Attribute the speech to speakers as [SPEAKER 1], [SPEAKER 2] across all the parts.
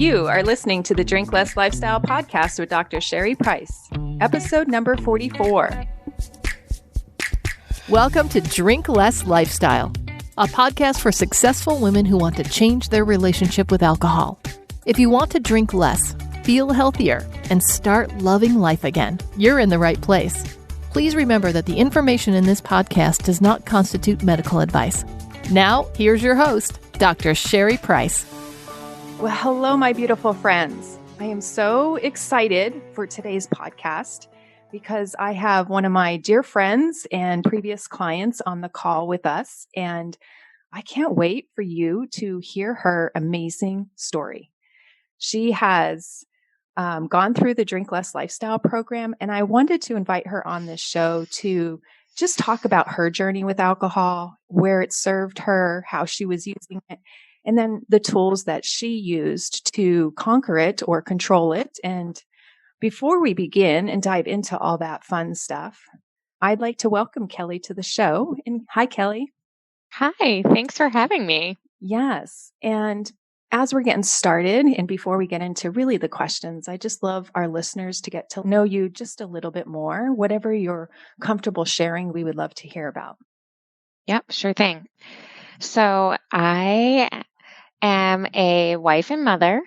[SPEAKER 1] You are listening to the Drink Less Lifestyle podcast with Dr. Sherry Price, episode number 44.
[SPEAKER 2] Welcome to Drink Less Lifestyle, a podcast for successful women who want to change their relationship with alcohol. If you want to drink less, feel healthier, and start loving life again, you're in the right place. Please remember that the information in this podcast does not constitute medical advice. Now, here's your host, Dr. Sherry Price.
[SPEAKER 1] Well, hello, my beautiful friends. I am so excited for today's podcast because I have one of my dear friends and previous clients on the call with us, and I can't wait for you to hear her amazing story. She has gone through the Drink Less Lifestyle program, and I wanted to invite her on this show to just talk about her journey with alcohol, where it served her, how she was using it, and then the tools that she used to conquer it or control it. And before we begin and dive into all that fun stuff, I'd like to welcome Kelly to the show. And hi, Kelly.
[SPEAKER 3] Hi, thanks for having me.
[SPEAKER 1] Yes. And as we're getting started and before we get into really the questions, I just love our listeners to get to know you just a little bit more. Whatever you're comfortable sharing, we would love to hear about.
[SPEAKER 3] Yep, sure thing. So I am a wife and mother.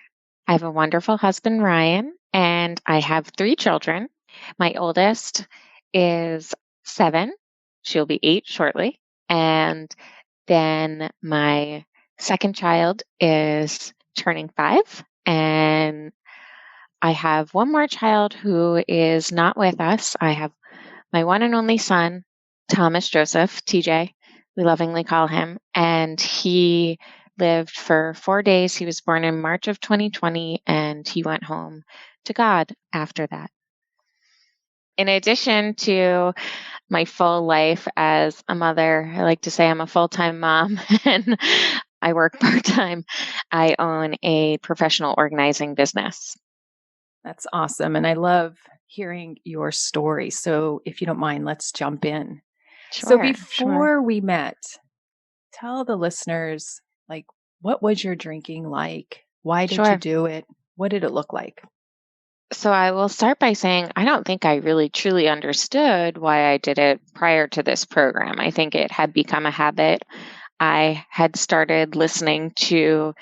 [SPEAKER 3] I have a wonderful husband, Ryan, and I have 3 children. My oldest is 7. She'll be 8 shortly. And then my second child is turning 5. And I have one more child who is not with us. I have my one and only son, Thomas Joseph, TJ, we lovingly call him. And he lived for 4 days. He was born in March of 2020, and he went home to God after that. In addition to my full life as a mother, I like to say I'm a full-time mom and I work part-time. I own a professional organizing business.
[SPEAKER 1] That's awesome. And I love hearing your story. So if you don't mind, let's jump in. So before we met, tell the listeners, what was your drinking like? Why did you do it? What did it look like?
[SPEAKER 3] So I will start by saying I don't think I really truly understood why I did it prior to this program. I think it had become a habit. I had started listening to,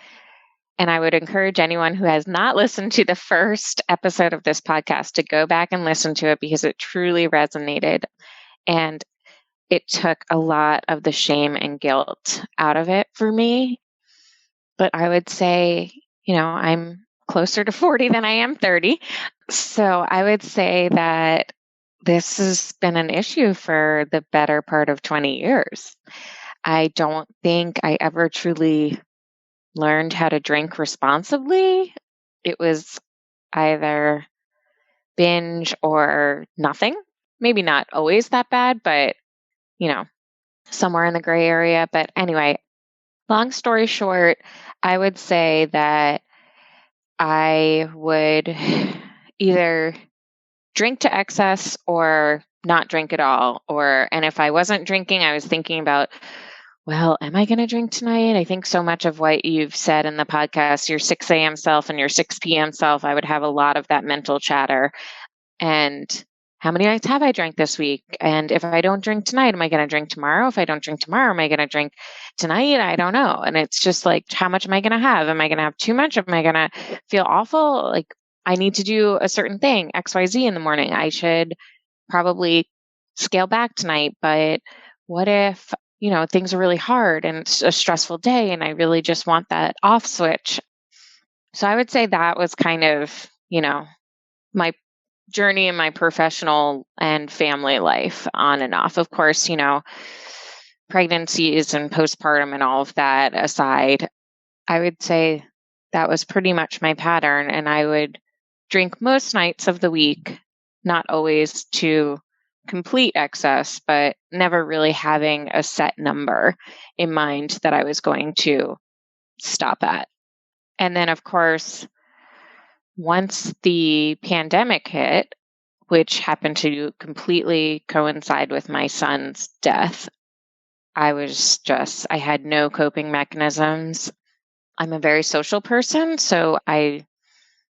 [SPEAKER 3] and I would encourage anyone who has not listened to the first episode of this podcast to go back and listen to it because it truly resonated. And it took a lot of the shame and guilt out of it for me. But I would say, I'm closer to 40 than I am 30. So I would say that this has been an issue for the better part of 20 years. I don't think I ever truly learned how to drink responsibly. It was either binge or nothing. Maybe not always that bad, but, somewhere in the gray area. But anyway, long story short, I would say that I would either drink to excess or not drink at all. And if I wasn't drinking, I was thinking about, well, am I going to drink tonight? I think so much of what you've said in the podcast, your 6 a.m. self and your 6 p.m. self, I would have a lot of that mental chatter. And how many nights have I drank this week? And if I don't drink tonight, am I going to drink tomorrow? If I don't drink tomorrow, am I going to drink tonight? I don't know. And it's just like, how much am I going to have? Am I going to have too much? Am I going to feel awful? Like I need to do a certain thing, XYZ in the morning. I should probably scale back tonight. But what if, things are really hard and it's a stressful day and I really just want that off switch? So I would say that was kind of, my journey in my professional and family life on and off. Of course, pregnancies and postpartum and all of that aside, I would say that was pretty much my pattern. And I would drink most nights of the week, not always to complete excess, but never really having a set number in mind that I was going to stop at. And then, of course, once the pandemic hit, which happened to completely coincide with my son's death, I had no coping mechanisms. I'm a very social person, so I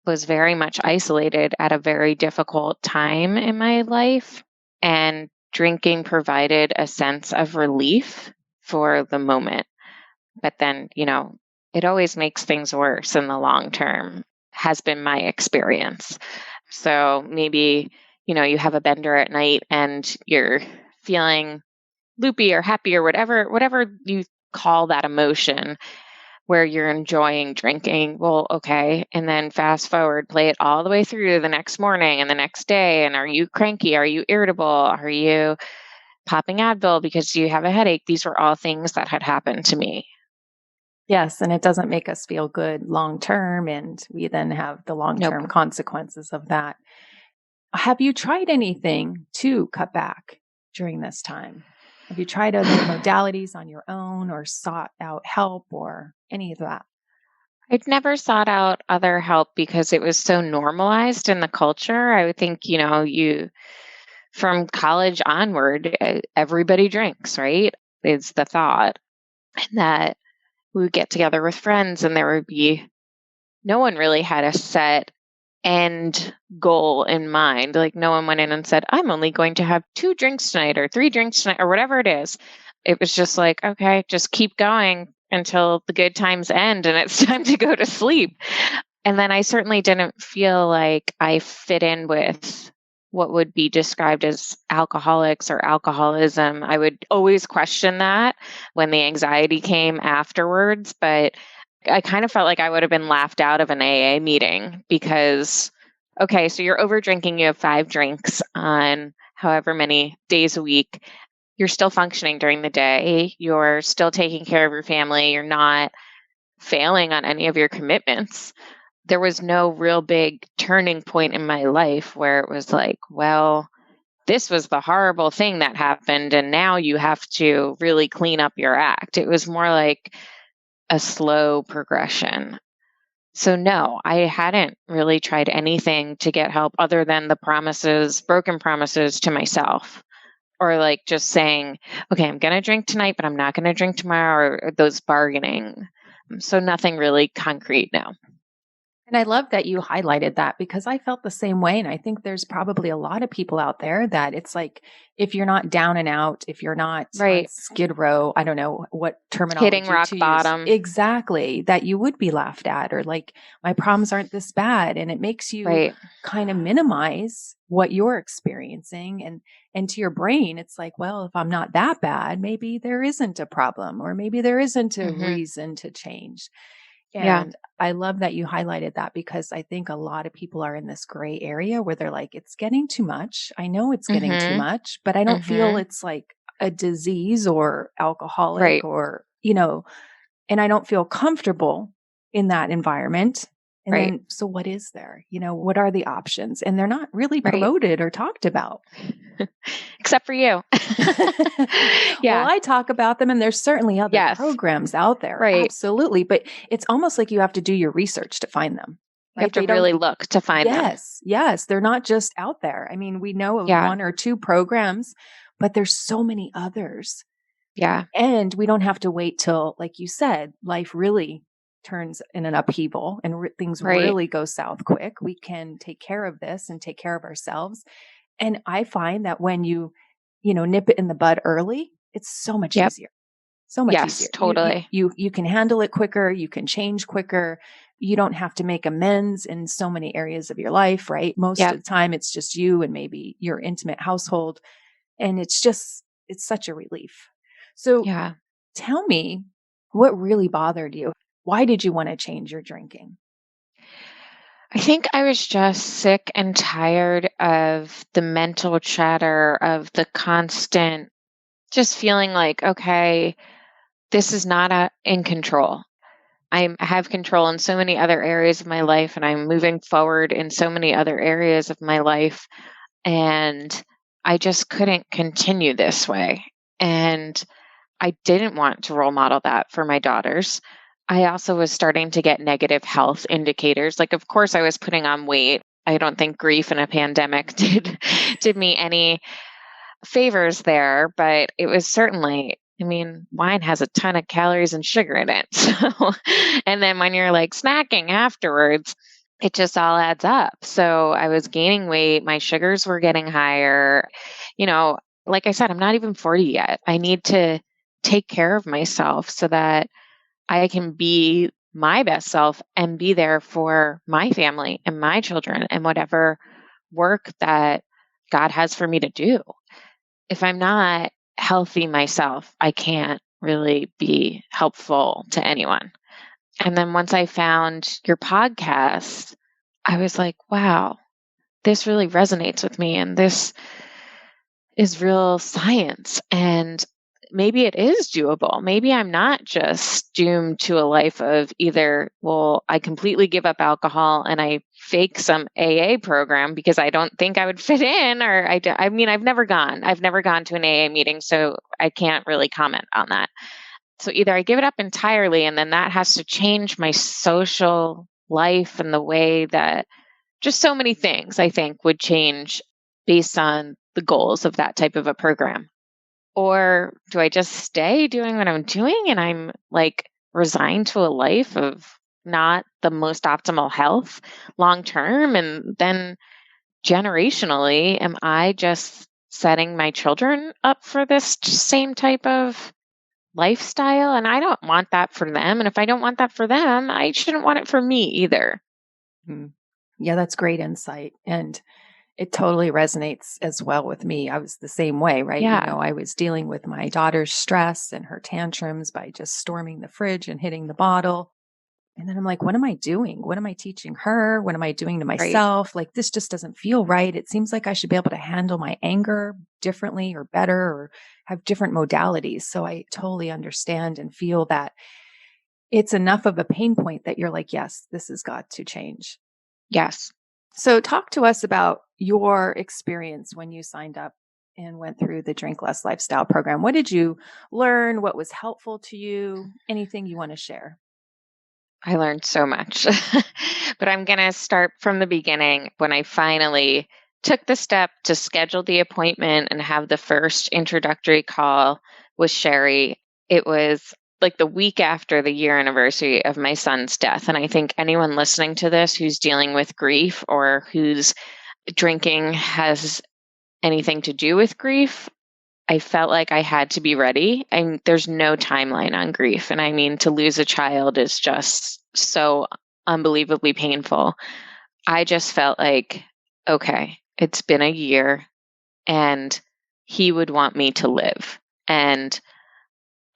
[SPEAKER 3] was very much isolated at a very difficult time in my life. And drinking provided a sense of relief for the moment. But then, it always makes things worse in the long term, has been my experience. So maybe, you have a bender at night and you're feeling loopy or happy or whatever you call that emotion where you're enjoying drinking. Well, okay. And then fast forward, play it all the way through the next morning and the next day. And are you cranky? Are you irritable? Are you popping Advil because you have a headache? These were all things that had happened to me.
[SPEAKER 1] Yes, and it doesn't make us feel good long term, and we then have the long term consequences of that. Have you tried anything to cut back during this time? Have you tried other modalities on your own or sought out help or any of that?
[SPEAKER 3] I'd never sought out other help because it was so normalized in the culture. I would think, you from college onward, everybody drinks, right? Is the thought. And that we would get together with friends and there would be, no one really had a set end goal in mind. Like no one went in and said, I'm only going to have 2 drinks tonight or 3 drinks tonight or whatever it is. It was just like, okay, just keep going until the good times end and it's time to go to sleep. And then I certainly didn't feel like I fit in with what would be described as alcoholics or alcoholism. I would always question that when the anxiety came afterwards, but I kind of felt like I would have been laughed out of an AA meeting because, okay, so you're over drinking, you have 5 drinks on however many days a week. You're still functioning during the day. You're still taking care of your family. You're not failing on any of your commitments. There was no real big turning point in my life where it was like, well, this was the horrible thing that happened, and now you have to really clean up your act. It was more like a slow progression. So no, I hadn't really tried anything to get help other than the broken promises to myself. Or like just saying, okay, I'm going to drink tonight, but I'm not going to drink tomorrow, or those bargaining. So nothing really concrete now.
[SPEAKER 1] And I love that you highlighted that because I felt the same way. And I think there's probably a lot of people out there that it's like, if you're not down and out, if you're not on Skid Row, I don't know what terminology
[SPEAKER 3] hitting rock bottom.
[SPEAKER 1] Exactly. That you would be laughed at or like, my problems aren't this bad. And it makes you kind of minimize what you're experiencing. And to your brain, it's like, well, if I'm not that bad, maybe there isn't a problem or maybe there isn't a reason to change. And I love that you highlighted that because I think a lot of people are in this gray area where they're like, it's getting too much. I know it's getting too much, but I don't feel it's like a disease or alcoholic or, and I don't feel comfortable in that environment. And then, so what is there? What are the options? And they're not really promoted or talked about.
[SPEAKER 3] Except for you.
[SPEAKER 1] Well, I talk about them and there's certainly other programs out there. Absolutely. But it's almost like you have to do your research to find them.
[SPEAKER 3] You have to really look to find them.
[SPEAKER 1] Yes. They're not just out there. I mean, we know of 1 or 2 programs, but there's so many others.
[SPEAKER 3] Yeah.
[SPEAKER 1] And we don't have to wait till, like you said, life really turns in an upheaval and things really go south quick. We can take care of this and take care of ourselves. And I find that when you nip it in the bud early, it's so much easier. So much easier.
[SPEAKER 3] Yes, totally.
[SPEAKER 1] You can handle it quicker. You can change quicker. You don't have to make amends in so many areas of your life, right? Most of the time it's just you and maybe your intimate household. And it's such a relief. So tell me what really bothered you. Why did you want to change your drinking?
[SPEAKER 3] I think I was just sick and tired of the mental chatter, of the constant just feeling like, okay, this is not in control. I have control in so many other areas of my life and I'm moving forward in so many other areas of my life. And I just couldn't continue this way. And I didn't want to role model that for my daughters. I also was starting to get negative health indicators. Like, of course, I was putting on weight. I don't think grief in a pandemic did me any favors there, but it was certainly I mean, wine has a ton of calories and sugar in it. So, and then when you're like snacking afterwards, it just all adds up. So I was gaining weight. My sugars were getting higher. You know, like I said, I'm not even 40 yet. I need to take care of myself so that I can be my best self and be there for my family and my children and whatever work that God has for me to do. If I'm not healthy myself, I can't really be helpful to anyone. And then once I found your podcast, I was like, wow, this really resonates with me. And this is real science. And maybe it is doable. Maybe I'm not just doomed to a life of either, well, I completely give up alcohol and I fake some AA program because I don't think I would fit in, or I mean, I've never gone to an AA meeting, so I can't really comment on that. So either I give it up entirely and then that has to change my social life and the way that just so many things I think would change based on the goals of that type of a program. Or do I just stay doing what I'm doing and I'm like resigned to a life of not the most optimal health long term? And then generationally, am I just setting my children up for this same type of lifestyle? And I don't want that for them. And if I don't want that for them, I shouldn't want it for me either.
[SPEAKER 1] Yeah, that's great insight. And it totally resonates as well with me. I was the same way, right?
[SPEAKER 3] Yeah.
[SPEAKER 1] You know, I was dealing with my daughter's stress and her tantrums by just storming the fridge and hitting the bottle. And then I'm like, what am I doing? What am I teaching her? What am I doing to myself? Like, this just doesn't feel right. It seems like I should be able to handle my anger differently or better or have different modalities. So I totally understand and feel that it's enough of a pain point that you're like, yes, this has got to change.
[SPEAKER 3] Yes.
[SPEAKER 1] So talk to us about your experience when you signed up and went through the Drink Less Lifestyle program. What did you learn? What was helpful to you? Anything you want to share?
[SPEAKER 3] I learned so much. But I'm going to start from the beginning when I finally took the step to schedule the appointment and have the first introductory call with Sherry. It was like the week after the year anniversary of my son's death. And I think anyone listening to this who's dealing with grief or whose drinking has anything to do with grief, I felt like I had to be ready. And there's no timeline on grief. And I mean, to lose a child is just so unbelievably painful. I just felt like, okay, it's been a year and he would want me to live. And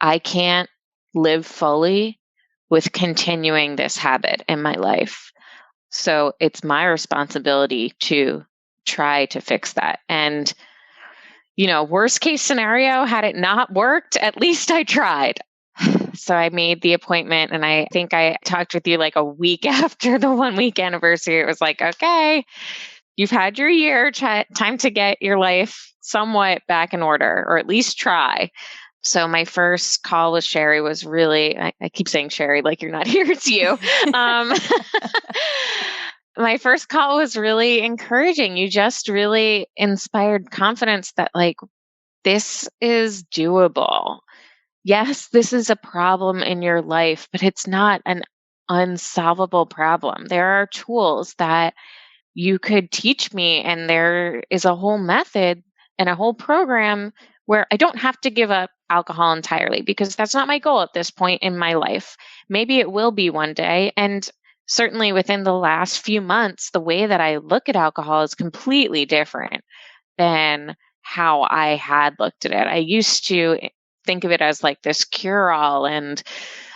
[SPEAKER 3] I can't live fully with continuing this habit in my life. So it's my responsibility to try to fix that. And you know, worst case scenario, had it not worked, at least I tried. So I made the appointment and I think I talked with you like a week after the 1 week anniversary. It was like, okay, you've had your year, time to get your life somewhat back in order, or at least try. So my first call with Sherry was really, I keep saying Sherry, like you're not here, it's you. My first call was really encouraging. You just really inspired confidence that like, this is doable. Yes, this is a problem in your life, but it's not an unsolvable problem. There are tools that you could teach me, and there is a whole method and a whole program where I don't have to give up alcohol entirely, because that's not my goal at this point in my life. Maybe it will be one day. And certainly within the last few months, the way that I look at alcohol is completely different than how I had looked at it. I used to think of it as like this cure-all and,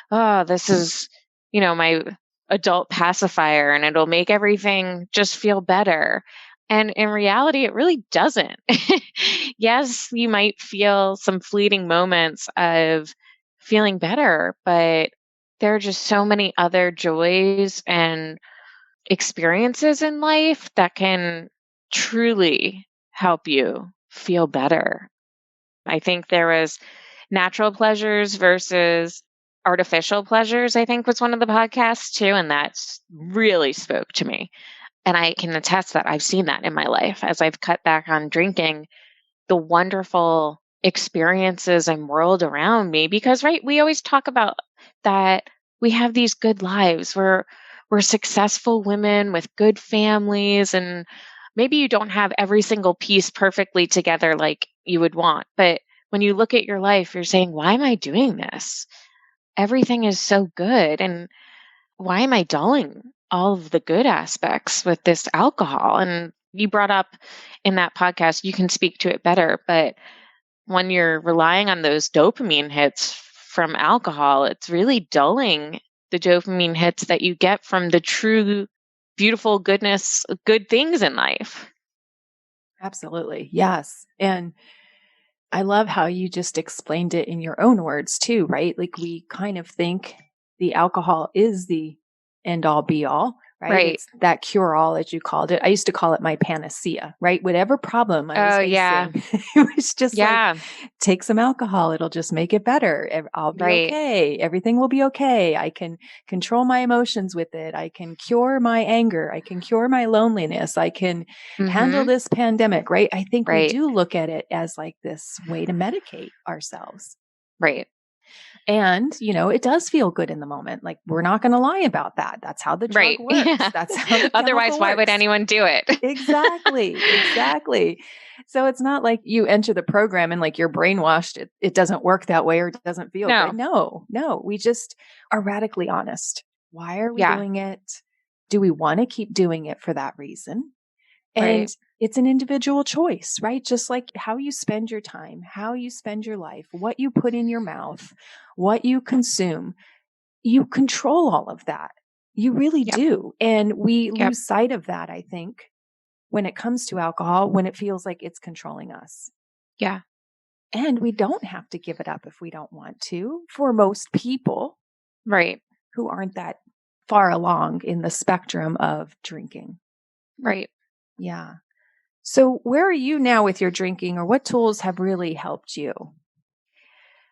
[SPEAKER 3] oh, this is, you know, my adult pacifier and it'll make everything just feel better. And in reality, it really doesn't. Yes, you might feel some fleeting moments of feeling better, but there are just so many other joys and experiences in life that can truly help you feel better. I think there was natural pleasures versus artificial pleasures, I think was one of the podcasts too. And that really spoke to me. And I can attest that I've seen that in my life as I've cut back on drinking. The wonderful experiences and world around me. Because, right, we always talk about that we have these good lives. We're successful women with good families, and maybe you don't have every single piece perfectly together like you would want. But when you look at your life, you're saying, why am I doing this? Everything is so good. And why am I dulling all of the good aspects with this alcohol? And you brought up in that podcast, you can speak to it better, but when you're relying on those dopamine hits from alcohol, it's really dulling the dopamine hits that you get from the true, beautiful goodness, good things in life.
[SPEAKER 1] Absolutely. Yes. And I love how you just explained it in your own words too, right? Like we kind of think the alcohol is the end all be all, right?
[SPEAKER 3] Right.
[SPEAKER 1] It's that cure all, as you called it. I used to call it my panacea, right? Whatever problem I was facing, it was just like, take some alcohol. It'll just make it better. I'll be okay. Everything will be okay. I can control my emotions with it. I can cure my anger. I can cure my loneliness. I can handle this pandemic, right? I think we do look at it as like this way to medicate ourselves.
[SPEAKER 3] Right.
[SPEAKER 1] And, it does feel good in the moment. Like, we're not going to lie about that. That's how the drug works.
[SPEAKER 3] Yeah.
[SPEAKER 1] That's how the
[SPEAKER 3] Otherwise, why would anyone do it?
[SPEAKER 1] Exactly. So it's not like you enter the program and like you're brainwashed. It doesn't work that way or it doesn't feel good. No. We just are radically honest. Why are we doing it? Do we want to keep doing it for that reason? And it's an individual choice, right? Just like how you spend your time, how you spend your life, what you put in your mouth, what you consume, you control all of that. You really do. And we lose sight of that, I think, when it comes to alcohol, when it feels like it's controlling us.
[SPEAKER 3] Yeah.
[SPEAKER 1] And we don't have to give it up if we don't want to, for most people.
[SPEAKER 3] Right.
[SPEAKER 1] Who aren't that far along in the spectrum of drinking.
[SPEAKER 3] Right.
[SPEAKER 1] Yeah. So where are you now with your drinking, or what tools have really helped you?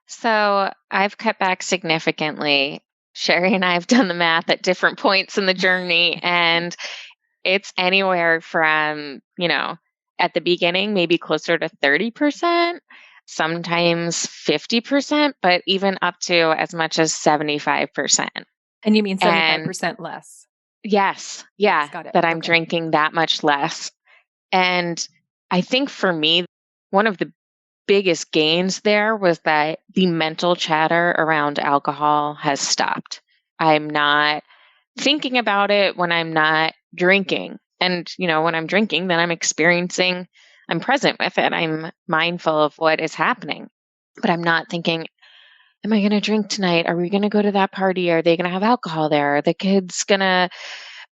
[SPEAKER 3] So I've cut back significantly. Sherry and I have done the math at different points in the journey, and it's anywhere from, at the beginning, maybe closer to 30%, sometimes 50%, but even up to as much as 75%.
[SPEAKER 1] And you mean 75% less?
[SPEAKER 3] Yes. Yeah.
[SPEAKER 1] Got it.
[SPEAKER 3] That I'm drinking that much less. And I think for me, one of the biggest gains there was that the mental chatter around alcohol has stopped. I'm not thinking about it when I'm not drinking. And, when I'm drinking, then I'm present with it. I'm mindful of what is happening. But I'm not thinking, am I going to drink tonight? Are we going to go to that party? Are they going to have alcohol there? Are the kids going to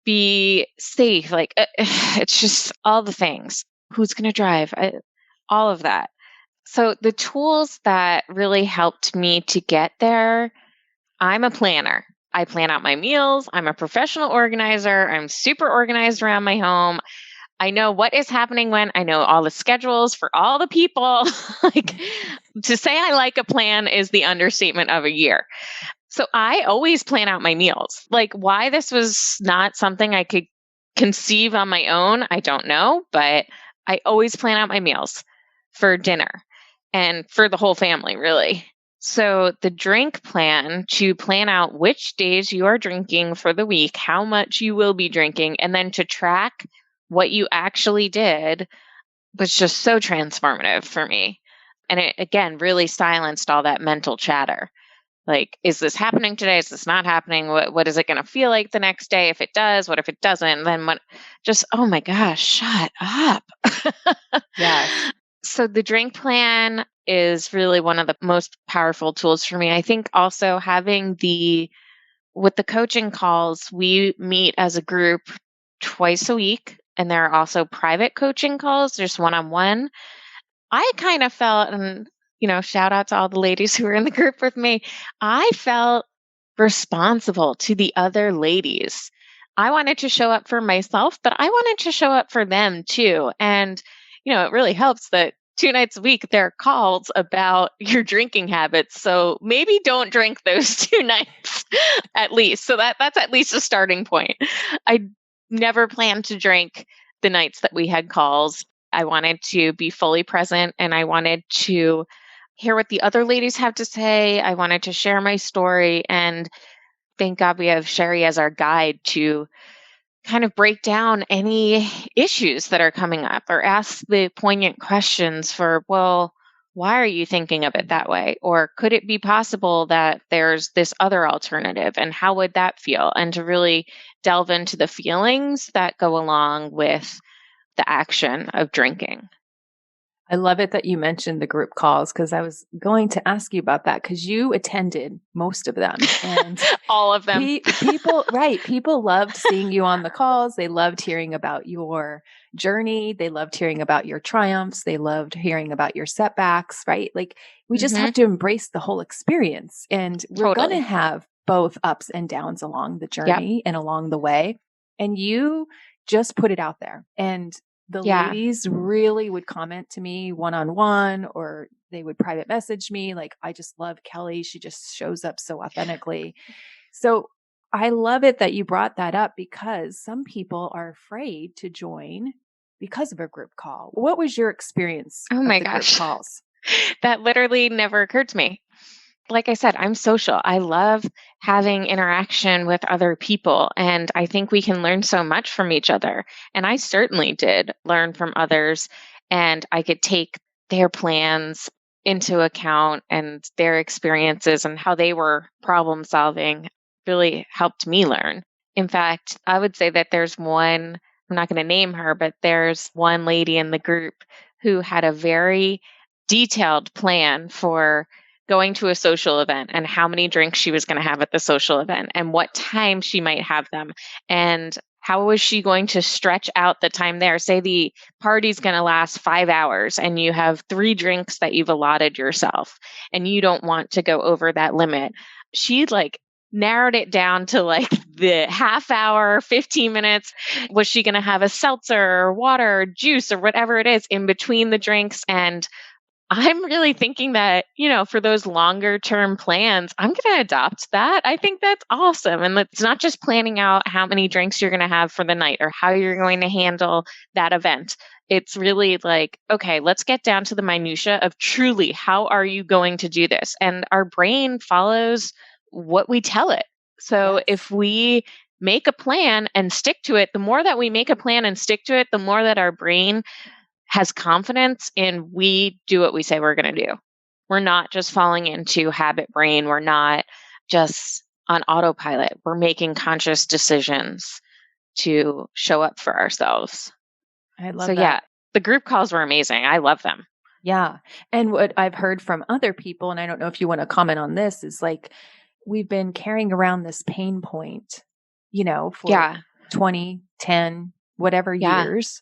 [SPEAKER 3] be safe? Like, it's just all the things. Who's going to drive? All of that. So the tools that really helped me to get there, I'm a planner. I plan out my meals. I'm a professional organizer. I'm super organized around my home. I know what is happening when. I know all the schedules for all the people. Like, to say I like a plan is the understatement of a year. So I always plan out my meals. Like, why this was not something I could conceive on my own, I don't know, but I always plan out my meals for dinner and for the whole family, really. So the drink plan, to plan out which days you are drinking for the week, how much you will be drinking, and then to track what you actually did, was just so transformative for me. And it, again, really silenced all that mental chatter. Like, is this happening today? Is this not happening? What is it going to feel like the next day? If it does, what if it doesn't? Then what? Just, oh my gosh, shut up.
[SPEAKER 1] Yes.
[SPEAKER 3] So the drink plan is really one of the most powerful tools for me. I think also having with the coaching calls, we meet as a group twice a week, and there are also private coaching calls. There's one-on-one. I kind of felt, and shout out to all the ladies who were in the group with me, I felt responsible to the other ladies. I wanted to show up for myself, but I wanted to show up for them too. And, it really helps that 2 nights a week there are calls about your drinking habits. So maybe don't drink those 2 nights at least. So that's at least a starting point. I never planned to drink the nights that we had calls. I wanted to be fully present, and I wanted to hear what the other ladies have to say. I wanted to share my story. And thank God we have Sherry as our guide to kind of break down any issues that are coming up or ask the poignant questions for, well, why are you thinking of it that way? Or could it be possible that there's this other alternative? And how would that feel? And to really delve into the feelings that go along with the action of drinking.
[SPEAKER 1] I love it that you mentioned the group calls because I was going to ask you about that because you attended most of them and
[SPEAKER 3] all of them.
[SPEAKER 1] People loved seeing you on the calls. They loved hearing about your journey. They loved hearing about your triumphs. They loved hearing about your setbacks, right? Like we just have to embrace the whole experience and we're going to have both ups and downs along the journey and along the way. And you just put it out there and the ladies really would comment to me one-on-one or they would private message me. Like, I just love Kelly. She just shows up so authentically. So I love it that you brought that up because some people are afraid to join because of a group call. What was your experience?
[SPEAKER 3] Oh my gosh.
[SPEAKER 1] Group calls?
[SPEAKER 3] That literally never occurred to me. Like I said, I'm social. I love having interaction with other people. And I think we can learn so much from each other. And I certainly did learn from others. And I could take their plans into account and their experiences and how they were problem solving really helped me learn. In fact, I would say that there's one, I'm not going to name her, but there's one lady in the group who had a very detailed plan for going to a social event and how many drinks she was going to have at the social event and what time she might have them and how was she going to stretch out the time there. Say the party's going to last 5 hours and you have 3 drinks that you've allotted yourself and you don't want to go over that limit. She narrowed it down to the half hour, 15 minutes. Was she going to have a seltzer or water or juice or whatever it is in between the drinks? And I'm really thinking that, for those longer term plans, I'm going to adopt that. I think that's awesome. And it's not just planning out how many drinks you're going to have for the night or how you're going to handle that event. It's really okay, let's get down to the minutia of truly, how are you going to do this? And our brain follows what we tell it. So if we make a plan and stick to it, the more that we make a plan and stick to it, the more that our brain has confidence in we do what we say we're going to do. We're not just falling into habit brain. We're not just on autopilot. We're making conscious decisions to show up for ourselves.
[SPEAKER 1] I love that.
[SPEAKER 3] Yeah, the group calls were amazing. I love them.
[SPEAKER 1] Yeah. And what I've heard from other people, and I don't know if you want to comment on this, is we've been carrying around this pain point, for 20, 10, whatever years.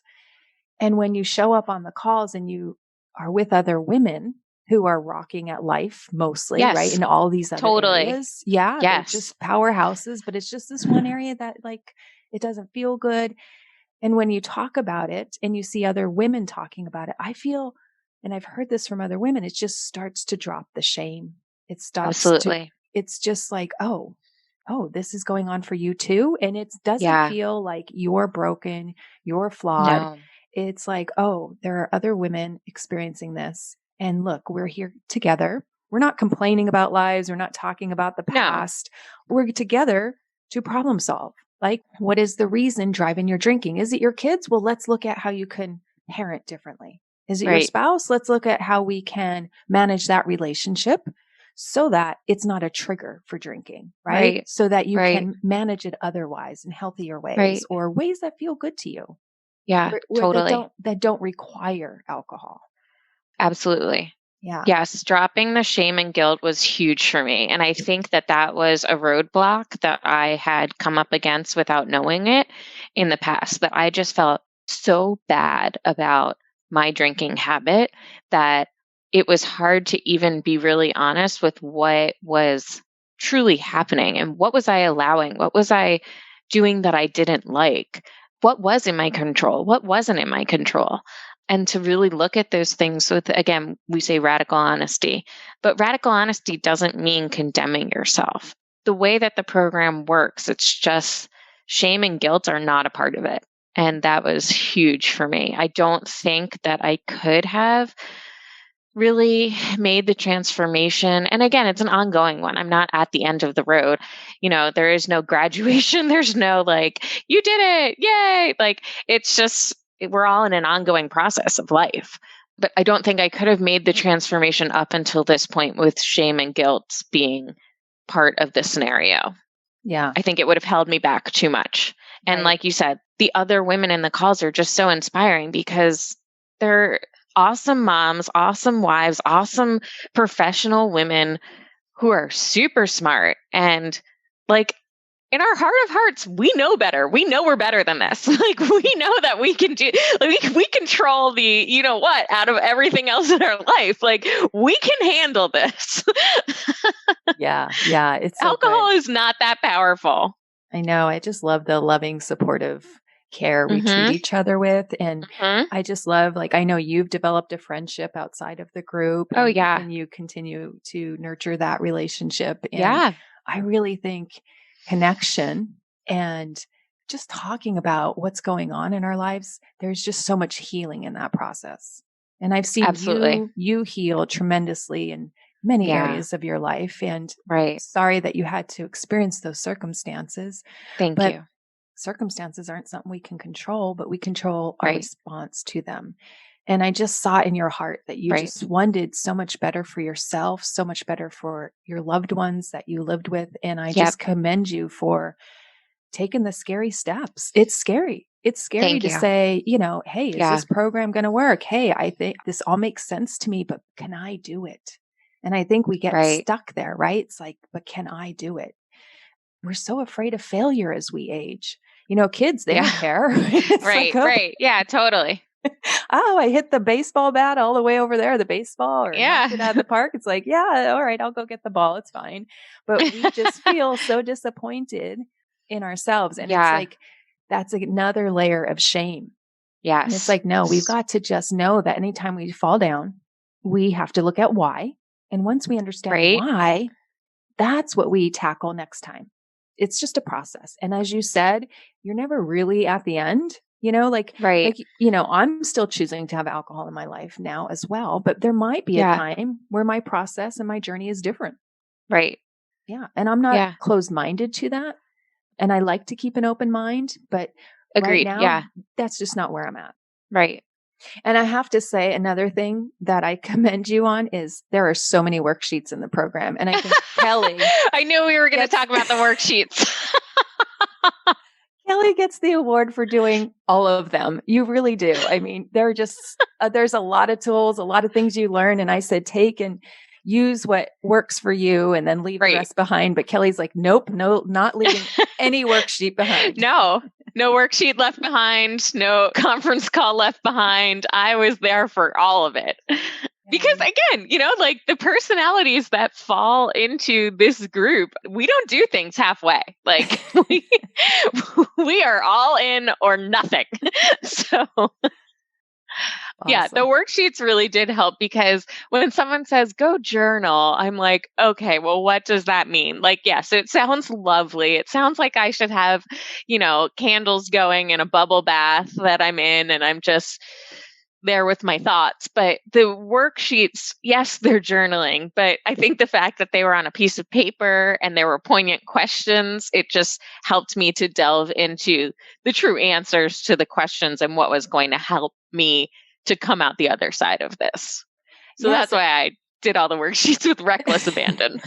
[SPEAKER 1] And when you show up on the calls and you are with other women who are rocking at life mostly, right? In all these other areas. Yeah. They're just powerhouses, but it's just this one area that it doesn't feel good. And when you talk about it and you see other women talking about it, I feel, and I've heard this from other women, it just starts to drop the shame. It stops.
[SPEAKER 3] Absolutely.
[SPEAKER 1] It's just oh, this is going on for you too. And it doesn't feel like you're broken, you're flawed. No. It's oh, there are other women experiencing this. And look, we're here together. We're not complaining about lives. We're not talking about the past. No. We're together to problem solve. What is the reason driving your drinking? Is it your kids? Well, let's look at how you can parent differently. Is it your spouse? Let's look at how we can manage that relationship so that it's not a trigger for drinking, right? So that you can manage it otherwise in healthier ways or ways that feel good to you.
[SPEAKER 3] Yeah, totally.
[SPEAKER 1] That don't require alcohol.
[SPEAKER 3] Absolutely.
[SPEAKER 1] Yeah.
[SPEAKER 3] Yes. Dropping the shame and guilt was huge for me. And I think that was a roadblock that I had come up against without knowing it in the past, that I just felt so bad about my drinking habit that it was hard to even be really honest with what was truly happening and what was I allowing? What was I doing that I didn't like? What was in my control? What wasn't in my control? And to really look at those things with, again, we say radical honesty, but radical honesty doesn't mean condemning yourself. The way that the program works, it's just shame and guilt are not a part of it. And that was huge for me. I don't think that I could have really made the transformation. And again, it's an ongoing one. I'm not at the end of the road. There is no graduation. There's no like, you did it. Yay. Like, it's just, we're all in an ongoing process of life. But I don't think I could have made the transformation up until this point with shame and guilt being part of the scenario.
[SPEAKER 1] Yeah.
[SPEAKER 3] I think it would have held me back too much. And
[SPEAKER 1] Right.
[SPEAKER 3] like you said, the other women in the calls are just so inspiring because they're awesome moms, awesome wives, awesome professional women who are super smart. And like, in our heart of hearts, we know better. We know we're better than this. Like, we know that we can do, like, we control the, you know what, out of everything else in our life. Like, we can handle this.
[SPEAKER 1] Yeah. Yeah. It's so
[SPEAKER 3] Alcohol
[SPEAKER 1] good.
[SPEAKER 3] is not that powerful.
[SPEAKER 1] I know. I just love the loving, supportive care we treat each other with. And I just love, like, I know you've developed a friendship outside of the group.
[SPEAKER 3] Oh, yeah.
[SPEAKER 1] And you continue to nurture that relationship. And
[SPEAKER 3] Yeah.
[SPEAKER 1] I really think connection and just talking about what's going on in our lives, there's just so much healing in that process. And I've seen
[SPEAKER 3] Absolutely.
[SPEAKER 1] you heal tremendously in many
[SPEAKER 3] Yeah.
[SPEAKER 1] areas of your life. And
[SPEAKER 3] Right.
[SPEAKER 1] sorry that you had to experience those circumstances.
[SPEAKER 3] Thank
[SPEAKER 1] But
[SPEAKER 3] you.
[SPEAKER 1] circumstances aren't something we can control, but we control our
[SPEAKER 3] Right.
[SPEAKER 1] response to them. And I just saw in your heart that you
[SPEAKER 3] Right.
[SPEAKER 1] just wanted so much better for yourself, so much better for your loved ones that you lived with. And I
[SPEAKER 3] Yep.
[SPEAKER 1] just commend you for taking the scary steps. It's scary. It's scary
[SPEAKER 3] Thank
[SPEAKER 1] to
[SPEAKER 3] you.
[SPEAKER 1] say, hey, is
[SPEAKER 3] Yeah.
[SPEAKER 1] this program going to work? Hey, I think this all makes sense to me, but can I do it? And I think we get
[SPEAKER 3] Right.
[SPEAKER 1] stuck there, right? It's like, but can I do it? We're so afraid of failure as we age. Kids, they don't
[SPEAKER 3] Yeah.
[SPEAKER 1] care. It's
[SPEAKER 3] Right.
[SPEAKER 1] like, oh,
[SPEAKER 3] Right. Yeah, totally.
[SPEAKER 1] I hit the baseball bat all the way over there, the baseball, or
[SPEAKER 3] Yeah.
[SPEAKER 1] knocked it out of the park. It's like, yeah, all right, I'll go get the ball. It's fine. But we just feel so disappointed in ourselves. And it's
[SPEAKER 3] Yeah.
[SPEAKER 1] like, that's another layer of shame.
[SPEAKER 3] Yes.
[SPEAKER 1] And it's like, no, we've got to just know that anytime we fall down, we have to look at why. And once we understand
[SPEAKER 3] Right.
[SPEAKER 1] why, that's what we tackle next time. It's just a process. And as you said, you're never really at the end,
[SPEAKER 3] Right.
[SPEAKER 1] I'm still choosing to have alcohol in my life now as well, but there might be
[SPEAKER 3] Yeah.
[SPEAKER 1] a time where my process and my journey is different.
[SPEAKER 3] Right.
[SPEAKER 1] Yeah. And I'm not
[SPEAKER 3] Yeah.
[SPEAKER 1] closed-minded to that. And I like to keep an open mind, but right
[SPEAKER 3] Agreed.
[SPEAKER 1] now,
[SPEAKER 3] Yeah.
[SPEAKER 1] that's just not where I'm at.
[SPEAKER 3] Right.
[SPEAKER 1] And I have to say, another thing that I commend you on is there are so many worksheets in the program. And I think Kelly,
[SPEAKER 3] I knew we were going to
[SPEAKER 1] Yes.
[SPEAKER 3] talk about the worksheets.
[SPEAKER 1] Kelly gets the award for doing all of them. You really do. I mean, they're just, there's a lot of tools, a lot of things you learn. And I said, take and use what works for you and then leave
[SPEAKER 3] Right.
[SPEAKER 1] the rest behind. But Kelly's like, nope, no, not leaving any worksheet behind.
[SPEAKER 3] No worksheet left behind. No conference call left behind. I was there for all of it. Because again, like the personalities that fall into this group, we don't do things halfway. Like we are all in or nothing. So yeah, the
[SPEAKER 1] Awesome.
[SPEAKER 3] worksheets really did help because when someone says go journal, I'm like, okay, well, what does that mean? Like, yes, it sounds lovely. It sounds like I should have, candles going in a bubble bath that I'm in and I'm just there with my thoughts. But the worksheets, yes, they're journaling, but I think the fact that they were on a piece of paper and there were poignant questions, it just helped me to delve into the true answers to the questions and what was going to help me to come out the other side of this. So
[SPEAKER 1] Yes.
[SPEAKER 3] that's why I did all the worksheets with reckless abandon.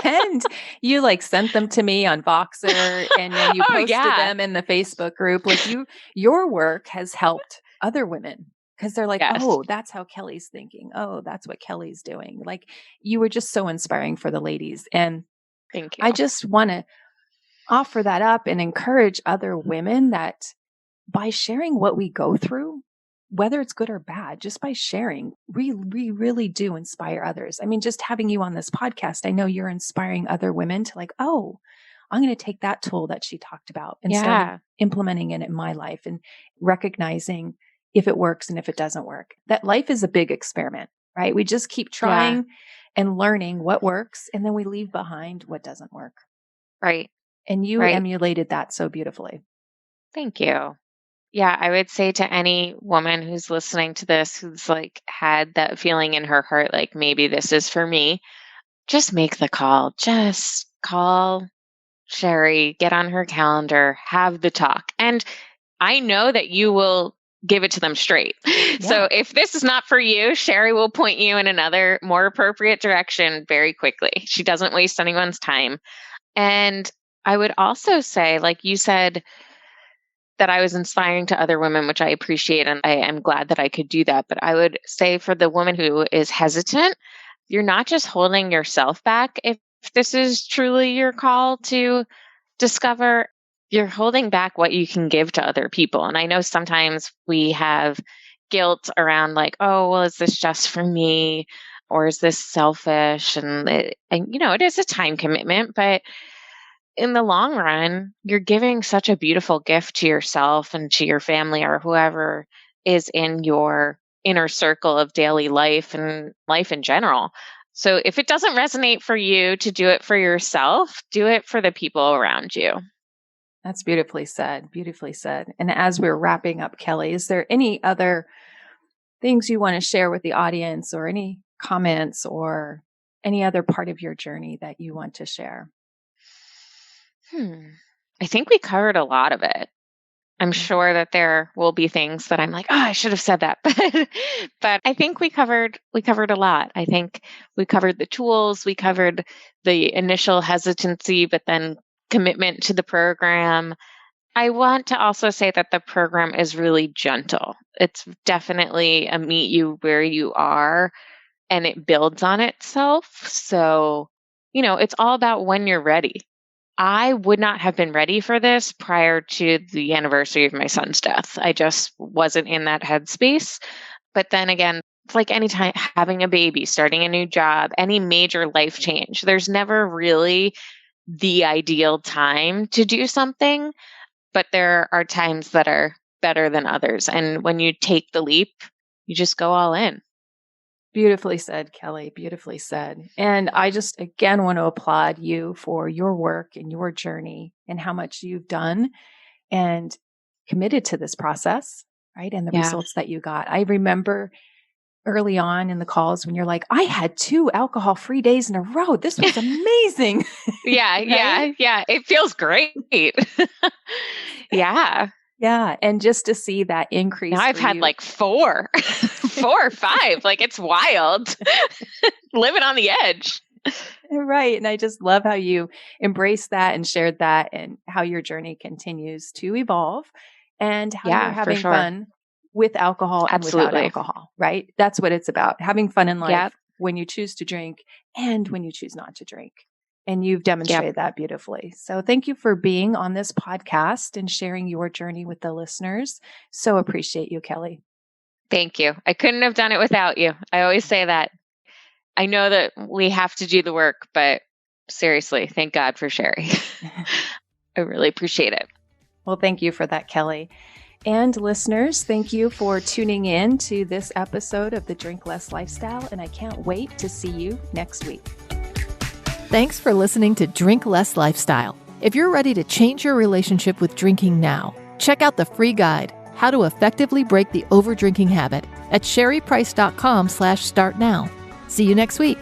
[SPEAKER 1] And you sent them to me on Voxer and then you
[SPEAKER 3] Oh,
[SPEAKER 1] posted
[SPEAKER 3] yeah.
[SPEAKER 1] them in the Facebook group. Like your work has helped other women because they're like,
[SPEAKER 3] Yes.
[SPEAKER 1] oh, that's how Kelly's thinking. Oh, that's what Kelly's doing. Like you were just so inspiring for the ladies. And
[SPEAKER 3] Thank you.
[SPEAKER 1] I just want to offer that up and encourage other women that by sharing what we go through, whether it's good or bad, just by sharing, we really do inspire others. I mean, just having you on this podcast, I know you're inspiring other women to like, oh, I'm going to take that tool that she talked about and start implementing it in my life and recognizing if it works and if it doesn't work. That life is a big experiment, right? We just keep trying and learning what works, and then we leave behind what doesn't work.
[SPEAKER 3] Right.
[SPEAKER 1] And you emulated that so beautifully.
[SPEAKER 3] Thank you. Yeah, I would say to any woman who's listening to this, who's like had that feeling in her heart, like maybe this is for me, just make the call. Just call Sherry, get on her calendar, have the talk. And I know that you will give it to them straight. Yeah. So if this is not for you, Sherry will point you in another more appropriate direction very quickly. She doesn't waste anyone's time. And I would also say, like you said, that I was inspiring to other women, which I appreciate. And I am glad that I could do that. But I would say for the woman who is hesitant, you're not just holding yourself back. If this is truly your call to discover, you're holding back what you can give to other people. And I know sometimes we have guilt around like, oh, well, is this just for me? Or is this selfish? And it is a time commitment, but in the long run, you're giving such a beautiful gift to yourself and to your family or whoever is in your inner circle of daily life and life in general. So if it doesn't resonate for you to do it for yourself, do it for the people around you.
[SPEAKER 1] That's beautifully said. Beautifully said. And as we're wrapping up, Kelly, is there any other things you want to share with the audience or any comments or any other part of your journey that you want to share?
[SPEAKER 3] I think we covered a lot of it. I'm sure that there will be things that I'm like, oh, I should have said that. But I think we covered a lot. I think we covered the tools, we covered the initial hesitancy, but then commitment to the program. I want to also say that the program is really gentle. It's definitely a meet you where you are, and it builds on itself. So, it's all about when you're ready. I would not have been ready for this prior to the anniversary of my son's death. I just wasn't in that headspace. But then again, it's like anytime having a baby, starting a new job, any major life change, there's never really the ideal time to do something, but there are times that are better than others. And when you take the leap, you just go all in.
[SPEAKER 1] Beautifully said, Kelly. Beautifully said. And I just, again, want to applaud you for your work and your journey and how much you've done and committed to this process, right? And the results that you got. I remember early on in the calls when you're like, I had 2 alcohol-free days in a row. This was amazing.
[SPEAKER 3] Yeah. It feels great. Yeah.
[SPEAKER 1] Yeah. And just to see that increase.
[SPEAKER 3] Now I've had like 4 or 5. Like it's wild. Living on the edge.
[SPEAKER 1] Right. And I just love how you embraced that and shared that and how your journey continues to evolve and how you're having fun with alcohol and without alcohol, right? That's what it's about. Having fun in life when you choose to drink and when you choose not to drink. And you've demonstrated that beautifully. So thank you for being on this podcast and sharing your journey with the listeners. So appreciate you, Kelly.
[SPEAKER 3] Thank you. I couldn't have done it without you. I always say that. I know that we have to do the work, but seriously, thank God for Sherry. I really appreciate it.
[SPEAKER 1] Well, thank you for that, Kelly. And listeners, thank you for tuning in to this episode of the Drink Less Lifestyle. And I can't wait to see you next week.
[SPEAKER 2] Thanks for listening to Drink Less Lifestyle. If you're ready to change your relationship with drinking now, check out the free guide, How to Effectively Break the Overdrinking Habit, at sherryprice.com/startnow. See you next week.